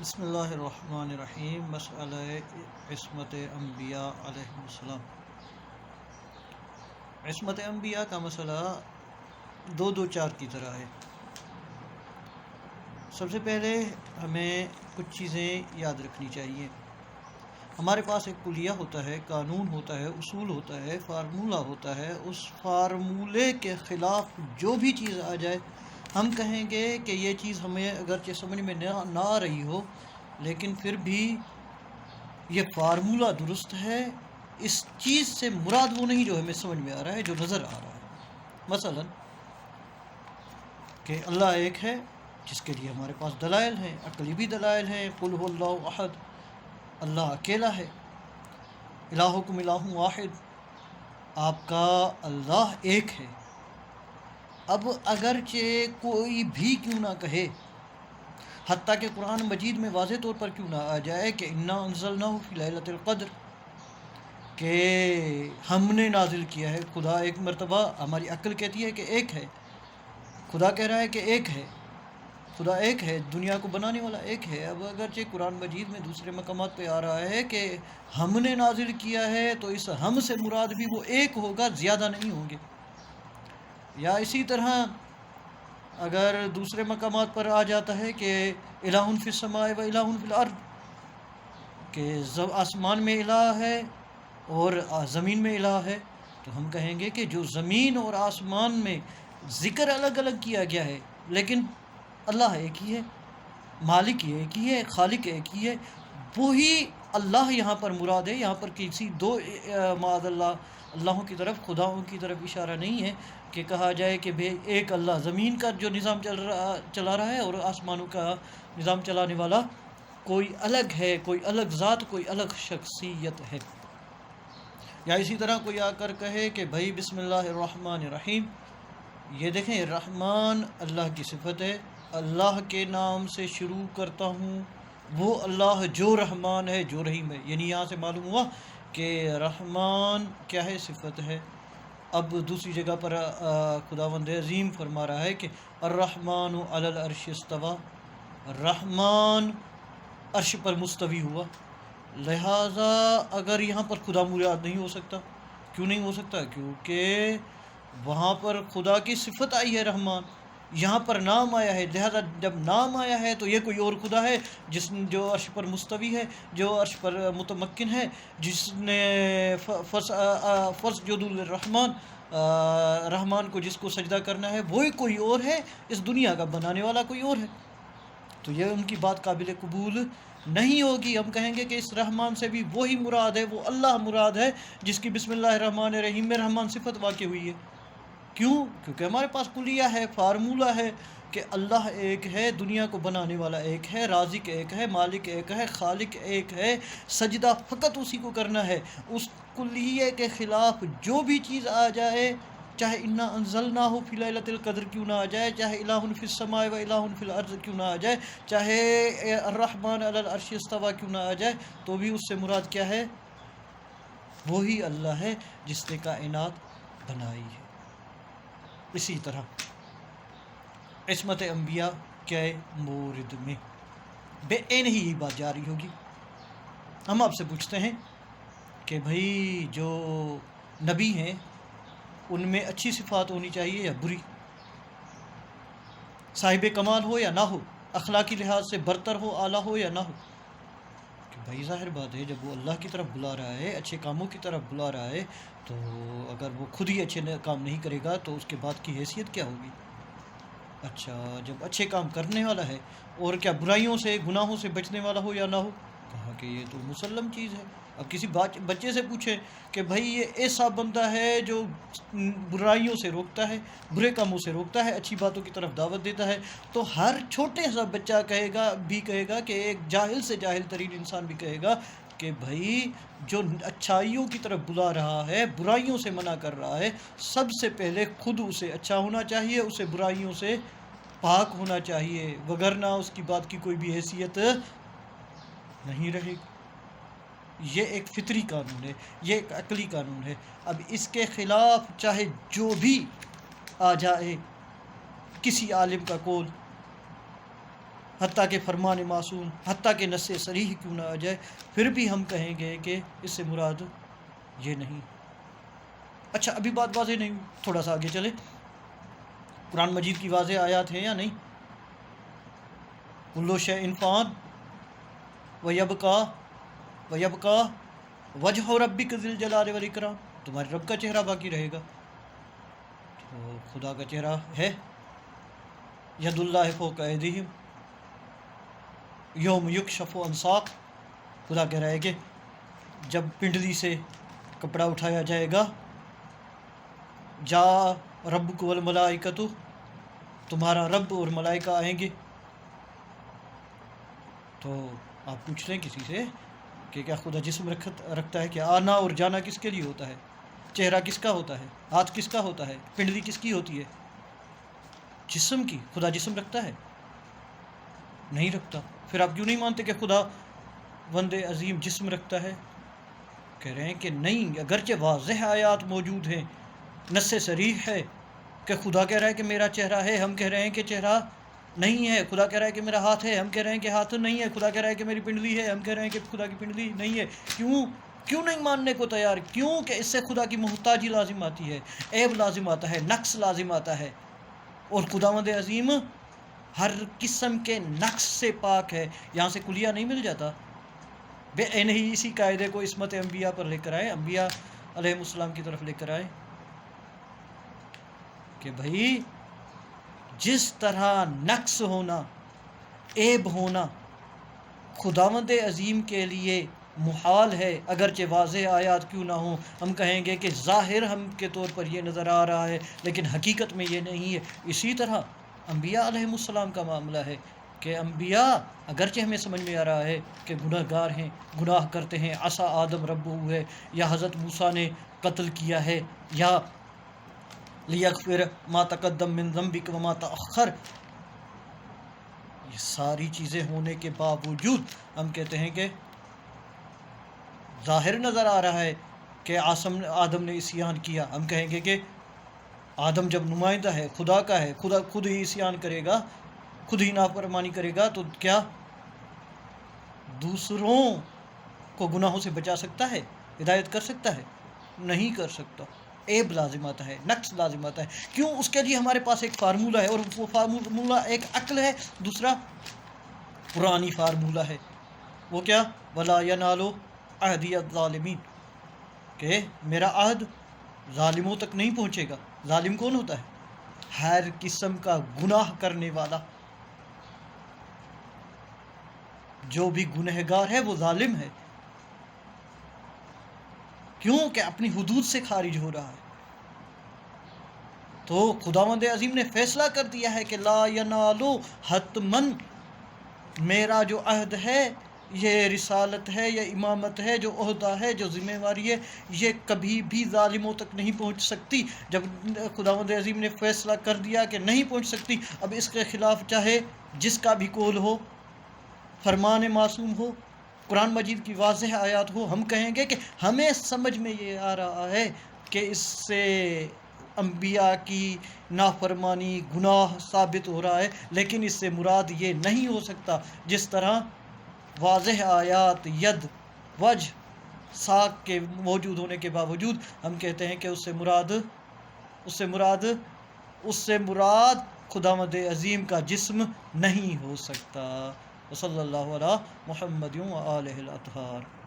بسم اللہ الرحمن الرحیم۔ مسئلہ عصمت انبیاء علیہ السلام۔ عصمت انبیاء کا مسئلہ دو چار کی طرح ہے۔ سب سے پہلے ہمیں کچھ چیزیں یاد رکھنی چاہیے۔ ہمارے پاس ایک کلیہ ہوتا ہے، قانون ہوتا ہے، اصول ہوتا ہے، فارمولہ ہوتا ہے۔ اس فارمولے کے خلاف جو بھی چیز آ جائے ہم کہیں گے کہ یہ چیز ہمیں اگرچہ سمجھ میں نہ آ رہی ہو لیکن پھر بھی یہ فارمولہ درست ہے۔ اس چیز سے مراد وہ نہیں جو ہمیں سمجھ میں آ رہا ہے، جو نظر آ رہا ہے۔ مثلا کہ اللہ ایک ہے، جس کے لیے ہمارے پاس دلائل ہیں، عقلی بھی دلائل ہیں۔ قل هو اللہ احد، اللہ اکیلا ہے۔ الہکم الہ واحد، آپ کا اللہ ایک ہے۔ اب اگرچہ کوئی بھی کیوں نہ کہے، حتیٰ کہ قرآن مجید میں واضح طور پر کیوں نہ آ جائے کہ انا انزلناہ فی لیلۃ القدر، کہ ہم نے نازل کیا ہے۔ خدا ایک مرتبہ، ہماری عقل کہتی ہے کہ ایک ہے، خدا کہہ رہا ہے کہ ایک ہے، خدا ایک ہے، دنیا کو بنانے والا ایک ہے۔ اب اگرچہ قرآن مجید میں دوسرے مقامات پہ آ رہا ہے کہ ہم نے نازل کیا ہے، تو اس ہم سے مراد بھی وہ ایک ہوگا، زیادہ نہیں ہوں گے۔ یا اسی طرح اگر دوسرے مقامات پر آ جاتا ہے کہ الہ فی السماء و الہ فی الارض، کہ آسمان میں الہ ہے اور زمین میں الہ ہے، تو ہم کہیں گے کہ جو زمین اور آسمان میں ذکر الگ الگ کیا گیا ہے لیکن اللہ ایک ہی ہے، مالک ایک ہی ہے، خالق ایک ہی ہے، وہی اللہ یہاں پر مراد ہے۔ یہاں پر کسی دو معاذ اللہ کی طرف، خداؤں کی طرف اشارہ نہیں ہے کہ کہا جائے کہ بھئی ایک اللہ زمین کا جو نظام چلا رہا ہے اور آسمانوں کا نظام چلانے والا کوئی الگ ہے، کوئی الگ ذات، کوئی الگ شخصیت ہے۔ یا اسی طرح کوئی آ کر کہے کہ بھائی بسم اللہ الرحمن الرحیم، یہ دیکھیں رحمان اللہ کی صفت ہے، اللہ کے نام سے شروع کرتا ہوں، وہ اللہ جو رحمان ہے، جو رحیم ہے۔ یعنی یہاں سے معلوم ہوا کہ رحمان کیا ہے، صفت ہے۔ اب دوسری جگہ پر خداوند عظیم فرما رہا ہے کہ الرحمن علی العرش استویٰ، رحمان عرش پر مستوی ہوا۔ لہٰذا اگر یہاں پر خدا مراد نہیں ہو سکتا، کیوں نہیں ہو سکتا؟ کیونکہ وہاں پر خدا کی صفت آئی ہے رحمان، یہاں پر نام آیا ہے۔ لہذا جب نام آیا ہے تو یہ کوئی اور خدا ہے جو عرش پر مستوی ہے، جو عرش پر متمکن ہے، جس نے فسجدوا للرحمن، رحمان کو جس کو سجدہ کرنا ہے وہی کوئی اور ہے، اس دنیا کا بنانے والا کوئی اور ہے۔ تو یہ ان کی بات قابل قبول نہیں ہوگی۔ ہم کہیں گے کہ اس رحمان سے بھی وہی مراد ہے، وہ اللہ مراد ہے جس کی بسم اللہ الرحمن الرحیم میں رحمان صفت واقع ہوئی ہے۔ کیوں؟ کیونکہ ہمارے پاس کلیہ ہے، فارمولہ ہے کہ اللہ ایک ہے، دنیا کو بنانے والا ایک ہے، رازق ایک ہے، مالک ایک ہے، خالق ایک ہے، سجدہ فقط اسی کو کرنا ہے۔ اس کلیہ کے خلاف جو بھی چیز آ جائے، چاہے انا انزلناہ فی لیلۃ القدر کیوں نہ آ جائے، چاہے الہ فی السماء و الہ فی الارض کیوں نہ آ جائے، چاہے الرحمن علی العرش استویٰ کیوں نہ آ جائے، تو بھی اس سے مراد کیا ہے؟ وہی اللہ ہے جس نے کائنات بنائی ہے۔ اسی طرح عصمت انبیاء کے مورد میں بے عین ہی یہ بات جاری ہوگی۔ ہم آپ سے پوچھتے ہیں کہ بھائی جو نبی ہیں ان میں اچھی صفات ہونی چاہیے یا بری، صاحب کمال ہو یا نہ ہو، اخلاقی لحاظ سے برتر ہو، اعلیٰ ہو یا نہ ہو؟ کہ بھائی ظاہر بات ہے جب وہ اللہ کی طرف بلا رہا ہے، اچھے کاموں کی طرف بلا رہا ہے، تو اگر وہ خود ہی اچھے کام نہیں کرے گا تو اس کے بعد کی حیثیت کیا ہوگی؟ اچھا جب اچھے کام کرنے والا ہے اور کیا برائیوں سے، گناہوں سے بچنے والا ہو یا نہ ہو؟ کہا کہ یہ تو مسلم چیز ہے۔ اب کسی بچے سے پوچھیں کہ بھائی یہ ایسا بندہ ہے جو برائیوں سے روکتا ہے، برے کاموں سے روکتا ہے، اچھی باتوں کی طرف دعوت دیتا ہے، تو ہر چھوٹے سا بچہ کہے گا کہ ایک جاہل سے جاہل ترین انسان بھی کہے گا کہ بھائی جو اچھائیوں کی طرف بلا رہا ہے، برائیوں سے منع کر رہا ہے، سب سے پہلے خود اسے اچھا ہونا چاہیے، اسے برائیوں سے پاک ہونا چاہیے، وگرنہ اس کی بات کی کوئی بھی حیثیت نہیں رہے گی۔ یہ ایک فطری قانون ہے، یہ ایک عقلی قانون ہے۔ اب اس کے خلاف چاہے جو بھی آ جائے، کسی عالم کا قول، حتیٰ کہ فرمان معصوم، حتیٰ کہ نص صریح کیوں نہ آ جائے، پھر بھی ہم کہیں گے کہ اس سے مراد یہ نہیں۔ اچھا ابھی بات واضح نہیں، تھوڑا سا آگے چلے۔ قرآن مجید کی واضح آیات ہیں یا نہیں؟ کل شیء فان ویبقا وجہ ربک ذی الجلال والاکرام، تمہارے رب کا چہرہ باقی رہے گا۔ تو خدا کا چہرہ ہے، ید اللہ فوق ایدیہم یوم یکشف عن ساق، خدا کہہ رہا ہے کہ جب پنڈلی سے کپڑا اٹھایا جائے گا، جا ربک والملائکۃ، تمہارا رب اور ملائکہ آئیں گے۔ تو آپ پوچھ لیں کسی سے کہ کیا خدا جسم رکھتا ہے؟ کہ آنا اور جانا کس کے لیے ہوتا ہے؟ چہرہ کس کا ہوتا ہے؟ ہاتھ کس کا ہوتا ہے؟ پنڈلی کس کی ہوتی ہے؟ جسم کی۔ خدا جسم رکھتا ہے؟ نہیں رکھتا۔ پھر آپ کیوں نہیں مانتے کہ خدا وند عظیم جسم رکھتا ہے؟ کہہ رہے ہیں کہ نہیں، اگرچہ واضح آیات موجود ہیں، نص صریح ہے کہ خدا کہہ رہا ہے کہ میرا چہرہ ہے، ہم کہہ رہے ہیں کہ چہرہ نہیں ہے۔ خدا کہہ رہا ہے کہ میرا ہاتھ ہے، ہم کہہ رہے ہیں کہ ہاتھ نہیں ہے۔ خدا کہہ رہا ہے کہ میری پنڈلی ہے، ہم کہہ رہے ہیں کہ خدا کی پنڈلی نہیں ہے۔ کیوں نہیں ماننے کو تیار؟ کیوں کہ اس سے خدا کی محتاجی لازم آتی ہے، عیب لازم آتا ہے، نقص لازم آتا ہے، اور خداوند عظیم ہر قسم کے نقص سے پاک ہے۔ یہاں سے کلیہ نہیں مل جاتا؟ بے نہیں اسی قاعدے کو عصمت انبیاء پر لے کر آئے، انبیاء علیہ السلام کی طرف لے کر آئے کہ بھائی جس طرح نقص ہونا، عیب ہونا خداوند عظیم کے لیے محال ہے، اگرچہ واضح آیات کیوں نہ ہوں، ہم کہیں گے کہ ظاہر ہم کے طور پر یہ نظر آ رہا ہے لیکن حقیقت میں یہ نہیں ہے۔ اسی طرح انبیاء علیہ السلام کا معاملہ ہے کہ انبیاء اگرچہ ہمیں سمجھ میں آ رہا ہے کہ گناہ گار ہیں، گناہ کرتے ہیں، عصا آدم ربہ ہے، یا حضرت موسیٰ نے قتل کیا ہے، یا لیغفر ما تقدم من ذنبک وما تأخر، یہ ساری چیزیں ہونے کے باوجود ہم کہتے ہیں کہ ظاہر نظر آ رہا ہے کہ آدم نے عصیان کیا، ہم کہیں گے کہ آدم جب نمائندہ ہے، خدا کا ہے، خدا خود ہی عصیان کرے گا، خود ہی نافرمانی کرے گا، تو کیا دوسروں کو گناہوں سے بچا سکتا ہے؟ ہدایت کر سکتا ہے؟ نہیں کر سکتا۔ عیب لازم آتا ہے، نقص لازم آتا ہے۔ کیوں؟ اس کے لیے ہمارے پاس ایک فارمولہ ہے، اور وہ فارمولہ ایک عقل ہے، دوسرا قرآنی فارمولہ ہے۔ وہ کیا؟ وَلَا يَنَالُ عَهْدِيَ الظَّالِمِينَ، کہ میرا عہد ظالموں تک نہیں پہنچے گا۔ ظالم کون ہوتا ہے؟ ہر قسم کا گناہ کرنے والا، جو بھی گنہگار ہے وہ ظالم ہے۔ کیوں کہ اپنی حدود سے خارج ہو رہا ہے۔ تو خداوند عظیم نے فیصلہ کر دیا ہے کہ لا ینالو، حتمن میرا جو عہد ہے، یہ رسالت ہے، یہ امامت ہے، جو عہدہ ہے، جو ذمہ واری ہے، یہ کبھی بھی ظالموں تک نہیں پہنچ سکتی۔ جب خداوند عظیم نے فیصلہ کر دیا کہ نہیں پہنچ سکتی، اب اس کے خلاف چاہے جس کا بھی قول ہو، فرمان معصوم ہو، قرآن مجید کی واضح آیات ہو، ہم کہیں گے کہ ہمیں سمجھ میں یہ آ رہا ہے کہ اس سے انبیاء کی نافرمانی، گناہ ثابت ہو رہا ہے، لیکن اس سے مراد یہ نہیں ہو سکتا جس طرح واضح آیات ید، وجہ، ساق کے موجود ہونے کے باوجود ہم کہتے ہیں کہ اس سے مراد خداوند عظیم کا جسم نہیں ہو سکتا۔ وصلی اللہ علی محمد و آلہ الاطہار۔